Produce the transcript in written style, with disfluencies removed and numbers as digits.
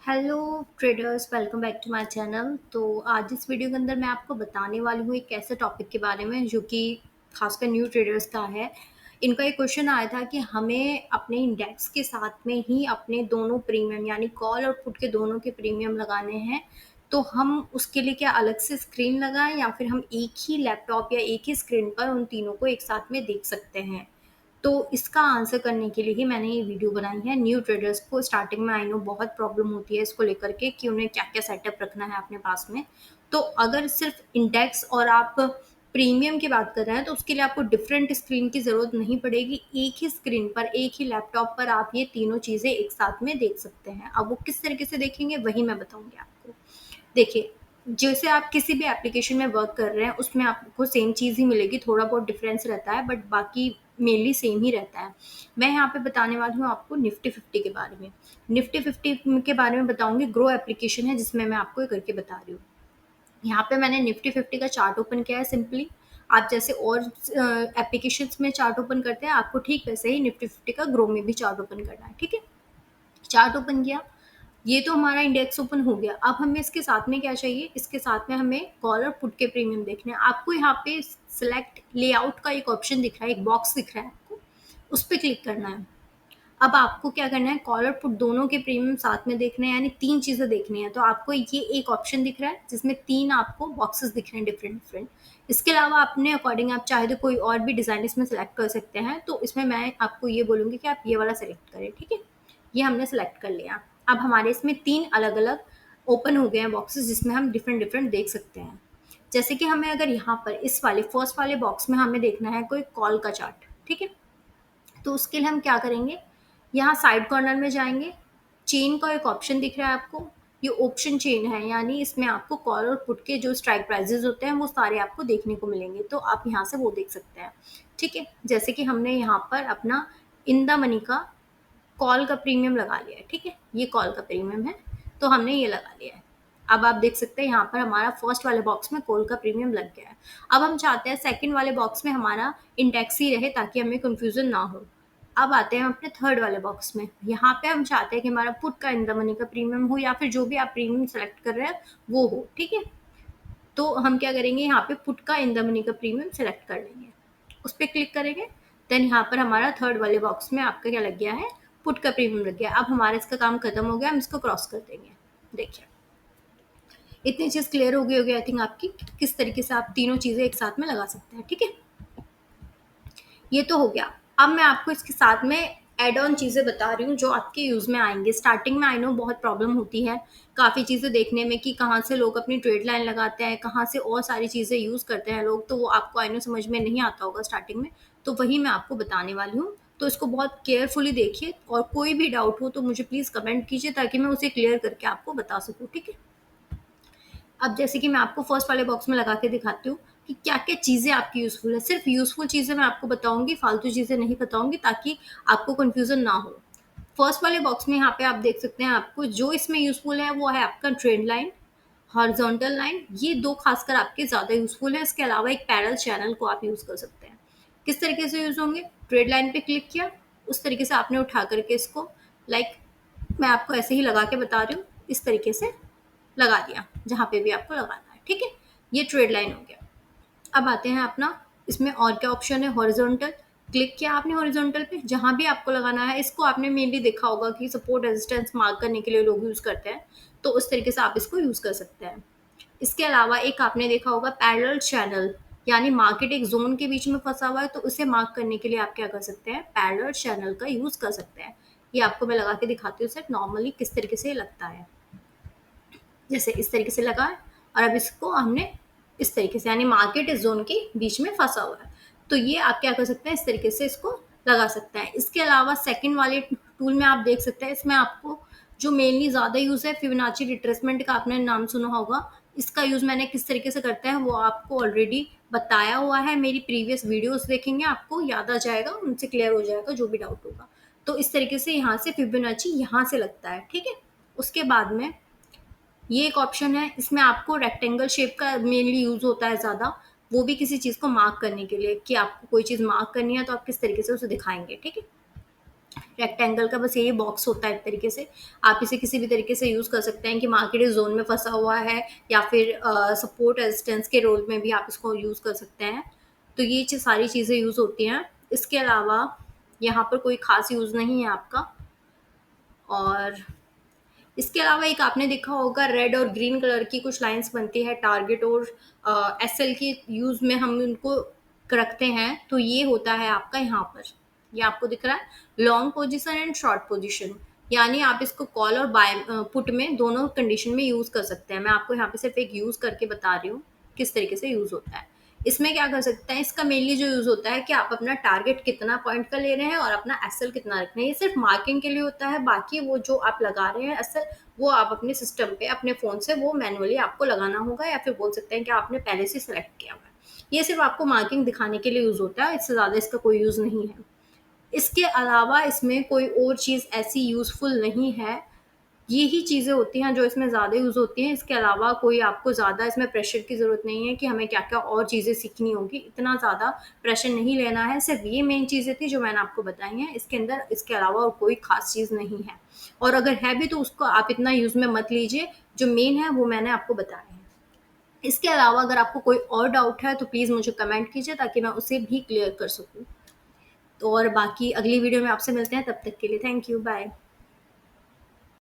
Hello traders, welcome back to my channel. तो आज इस वीडियो के अंदर मैं आपको बताने वाली हूँ एक ऐसे टॉपिक के बारे में जो कि खासकर न्यू ट्रेडर्स का है। इनका एक क्वेश्चन आया था कि हमें अपने इंडेक्स के साथ में ही अपने दोनों प्रीमियम यानी कॉल और पुट के दोनों के प्रीमियम लगाने हैं। तो हम उसके लिए क्या अलग से स्क्रीन लगाएं या फिर हम एक ही लैपटॉप या एक ही स्क्रीन पर उन तीनों को एक साथ में देख सकते हैं। तो इसका आंसर करने के लिए ही मैंने ये वीडियो बनाई है। न्यू ट्रेडर्स को स्टार्टिंग में आई नो बहुत प्रॉब्लम होती है इसको लेकर के कि उन्हें क्या क्या सेटअप रखना है अपने पास में। तो अगर सिर्फ इंडेक्स और आप प्रीमियम की बात कर रहे हैं तो उसके लिए आपको डिफरेंट स्क्रीन की ज़रूरत नहीं पड़ेगी। एक ही स्क्रीन पर एक ही लैपटॉप पर आप ये तीनों चीज़ें एक साथ में देख सकते हैं। अब वो किस तरीके से देखेंगे वही मैं बताऊंगी आपको। देखिए, जैसे आप किसी भी एप्लीकेशन में वर्क कर रहे हैं उसमें आपको सेम चीज़ ही मिलेगी, थोड़ा बहुत डिफरेंस रहता है बट बाकी मेनली सेम ही रहता है। मैं यहाँ पे बताने वाली हूँ आपको निफ्टी 50 के बारे में। निफ्टी 50 के बारे में बताऊंगी। ग्रो एप्लीकेशन है जिसमें मैं आपको ये करके बता रही हूँ। यहाँ पे मैंने निफ्टी 50 का चार्ट ओपन किया है सिंपली। आप जैसे और एप्लीकेशंस में चार्ट ओपन करते हैं आपको ठीक वैसे ही निफ्टी 50 का ग्रो में भी चार्ट ओपन करना है। ठीक है, चार्ट ओपन किया, ये तो हमारा इंडेक्स ओपन हो गया। अब हमें इसके साथ में क्या चाहिए, इसके साथ में हमें कॉल और पुट के प्रीमियम देखने हैं। आपको यहाँ पे सिलेक्ट लेआउट का एक ऑप्शन दिख रहा है, एक बॉक्स दिख रहा है आपको, उस पर क्लिक करना है। अब आपको क्या करना है, कॉल और पुट दोनों के प्रीमियम साथ में देखने हैं, यानी तीन चीजें देखनी है। तो आपको ये एक ऑप्शन दिख रहा है जिसमें तीन आपको बॉक्सेस दिख रहे हैं डिफरेंट डिफरेंट। इसके अलावा अपने अकॉर्डिंग आप चाहे तो कोई और भी डिजाइन इसमें सेलेक्ट कर सकते हैं। तो इसमें मैं आपको ये बोलूंगी कि आप ये वाला सेलेक्ट करें। ठीक है, ये हमने सेलेक्ट कर लिया। अब हमारे इसमें तीन अलग अलग ओपन हो गए हैं बॉक्सेस जिसमें हम डिफरेंट डिफरेंट देख सकते हैं। जैसे कि हमें अगर यहाँ पर इस वाले फर्स्ट वाले बॉक्स में हमें देखना है कोई कॉल का चार्ट। ठीक है, तो उसके लिए हम क्या करेंगे, यहाँ साइड कॉर्नर में जाएंगे। चेन का एक ऑप्शन दिख रहा है आपको, ये ऑप्शन चेन है, यानी इसमें आपको कॉल और पुट के जो स्ट्राइक प्राइजेस होते हैं वो सारे आपको देखने को मिलेंगे। तो आप यहाँ से वो देख सकते हैं। ठीक है, जैसे कि हमने यहाँ पर अपना इन द मनी का कॉल का प्रीमियम लगा लिया है। ठीक है, ये कॉल का प्रीमियम है तो हमने ये लगा लिया है। अब आप देख सकते हैं यहाँ पर हमारा फर्स्ट वाले बॉक्स में कॉल का प्रीमियम लग गया है। अब हम चाहते हैं सेकंड वाले बॉक्स में हमारा इंडेक्स ही रहे ताकि हमें कंफ्यूजन ना हो। अब आते हैं अपने थर्ड वाले बॉक्स में। यहाँ पे हम चाहते हैं कि हमारा पुट का इन द मनी का प्रीमियम हो या फिर जो भी आप प्रीमियम सेलेक्ट कर रहे हैं वो हो। ठीक है, तो हम क्या करेंगे, यहाँ पे पुट का इन द मनी का प्रीमियम सेलेक्ट कर लेंगे, उस पर क्लिक करेंगे। देन यहाँ पर हमारा थर्ड वाले बॉक्स में आपका क्या लग गया है, पुट का प्रीमियम लग गया। अब हमारा इसका काम खत्म हो गया, हम इसको क्रॉस कर देंगे। देखिए, इतनी चीज क्लियर हो गई होगी आई थिंक आपकी, किस तरीके से आप तीनों चीजें एक साथ में लगा सकते हैं। ठीक है, ये तो हो गया। अब मैं आपको इसके साथ में एड ऑन चीज़ें बता रही हूँ जो आपके यूज़ में आएंगे। स्टार्टिंग में आई नो बहुत प्रॉब्लम होती है काफ़ी चीज़ें देखने में कि कहाँ से लोग अपनी ट्रेड लाइन लगाते हैं, कहाँ से और सारी चीज़ें यूज़ करते हैं लोग, तो वो आपको आई नो समझ में नहीं आता होगा स्टार्टिंग में। तो वही मैं आपको बताने वाली हूँ। तो इसको बहुत केयरफुली देखिए और कोई भी डाउट हो तो मुझे प्लीज़ कमेंट कीजिए ताकि मैं उसे क्लियर करके आपको बता सकूँ। ठीक है, अब जैसे कि मैं आपको फर्स्ट वाले बॉक्स में लगा के दिखाती हूँ कि क्या क्या चीज़ें आपकी यूज़फुल है। सिर्फ यूज़फुल चीज़ें मैं आपको बताऊंगी, फालतू चीज़ें नहीं बताऊंगी ताकि आपको कन्फ्यूजन ना हो। फर्स्ट वाले बॉक्स में यहाँ पे आप देख सकते हैं, आपको जो इसमें यूज़फुल है वो है आपका ट्रेंड लाइन, हॉरिजॉन्टल लाइन, ये दो खासकर आपके ज़्यादा यूज़फुल है। इसके अलावा एक पैरेलल चैनल को आप यूज़ कर सकते हैं। किस तरीके से यूज़ होंगे, ट्रेड लाइन पे क्लिक किया, उस तरीके से आपने उठा करके इसको लाइक मैं आपको ऐसे ही लगा के बता रही हूँ, इस तरीके से लगा दिया जहाँ पे भी आपको लगाना है। ठीक है, ये ट्रेड लाइन हो गया। अब आते हैं अपना, इसमें और क्या ऑप्शन है, हॉरिजॉन्टल। क्लिक किया आपने हॉरिजॉन्टल पे, जहाँ भी आपको लगाना है। इसको आपने मेनली देखा होगा कि सपोर्ट रेजिस्टेंस मार्क करने के लिए लोग यूज़ करते हैं, तो उस तरीके से आप इसको यूज़ कर सकते हैं। इसके अलावा एक आपने देखा होगा पैरेलल चैनल, यानी मार्केट एक जोन के बीच में फंसा हुआ है तो उसे मार्क करने के लिए आप क्या कर सकते हैं, पैरेलल चैनल का यूज़ कर सकते हैं। ये आपको मैं लगा के दिखाती हूँ सर नॉर्मली किस तरीके से ये लगता है। जैसे इस तरीके से लगा है और अब इसको हमने इस तरीके से, यानी मार्केट इस जोन के बीच में फंसा हुआ है, तो ये आप क्या कर सकते हैं, इस तरीके से इसको लगा सकते हैं। इसके अलावा सेकंड वाले टूल में आप देख सकते हैं, इसमें आपको जो मेनली ज़्यादा यूज़ है फिबोनाची रिट्रेसमेंट का, आपने नाम सुना होगा। इसका यूज़ मैंने किस तरीके से करते हैं वो आपको ऑलरेडी बताया हुआ है। मेरी प्रीवियस वीडियोस देखेंगे आपको याद आ जाएगा, उनसे क्लियर हो जाएगा जो भी डाउट होगा। तो इस तरीके से यहाँ से फिबोनाची यहाँ से लगता है। ठीक है, उसके बाद में ये एक ऑप्शन है, इसमें आपको रेक्टेंगल शेप का मेनली यूज होता है ज़्यादा, वो भी किसी चीज़ को मार्क करने के लिए कि आपको कोई चीज़ मार्क करनी है तो आप किस तरीके से उसे दिखाएंगे। ठीक है, रेक्टेंगल का बस यही बॉक्स होता है एक तरीके से। आप इसे किसी भी तरीके से यूज़ कर सकते हैं कि मार्केट इस ज़ोन में फँसा हुआ है, या फिर सपोर्ट रेजिस्टेंस के रोल में भी आप इसको यूज़ कर सकते हैं। तो ये सारी चीज़ें यूज़ होती हैं। इसके अलावा यहाँ पर कोई ख़ास यूज़ नहीं है आपका। और इसके अलावा एक आपने देखा होगा रेड और ग्रीन कलर की कुछ लाइन्स बनती है टारगेट और एसएल के यूज़ में हम उनको रखते हैं, तो ये होता है आपका यहाँ पर। ये आपको दिख रहा है long position and short position, यानी आप इसको कॉल और बाय पुट में दोनों कंडीशन में यूज़ कर सकते हैं। मैं आपको यहाँ पे सिर्फ एक यूज़ करके बता रही हूँ किस तरीके से यूज़ होता है। इसमें क्या कर सकते हैं, इसका मेनली जो यूज़ होता है कि आप अपना टारगेट कितना पॉइंट का ले रहे हैं और अपना एसएल कितना रख रहे हैं। ये सिर्फ मार्किंग के लिए होता है, बाकी वो जो आप लगा रहे हैं एसएल, वो आप अपने सिस्टम पे अपने फ़ोन से वो मैनुअली आपको लगाना होगा, या फिर बोल सकते हैं कि आपने पहले से सेलेक्ट किया हुआ है। ये सिर्फ आपको मार्किंग दिखाने के लिए यूज़ होता है, इससे ज़्यादा इसका कोई यूज़ नहीं है। इसके अलावा इसमें कोई और चीज़ ऐसी यूज़फुल नहीं है। यही चीज़ें होती हैं जो इसमें ज़्यादा यूज़ होती हैं। इसके अलावा कोई आपको ज़्यादा इसमें प्रेशर की ज़रूरत नहीं है कि हमें क्या-क्या और चीज़ें सीखनी होंगी, इतना ज़्यादा प्रेशर नहीं लेना है। सिर्फ़ ये मेन चीज़ें थी जो मैंने आपको बताई हैं, इसके अंदर इसके अलावा और कोई ख़ास चीज़ नहीं है। और अगर है भी तो उसको आप इतना यूज़ में मत लीजिए, जो मेन है वो मैंने आपको बताया है। इसके अलावा अगर आपको कोई और डाउट है तो प्लीज़ मुझे कमेंट कीजिए ताकि मैं उसे भी क्लियर कर सकूँ। तो और बाकी अगली वीडियो में आपसे मिलते हैं, तब तक के लिए थैंक यू, बाय।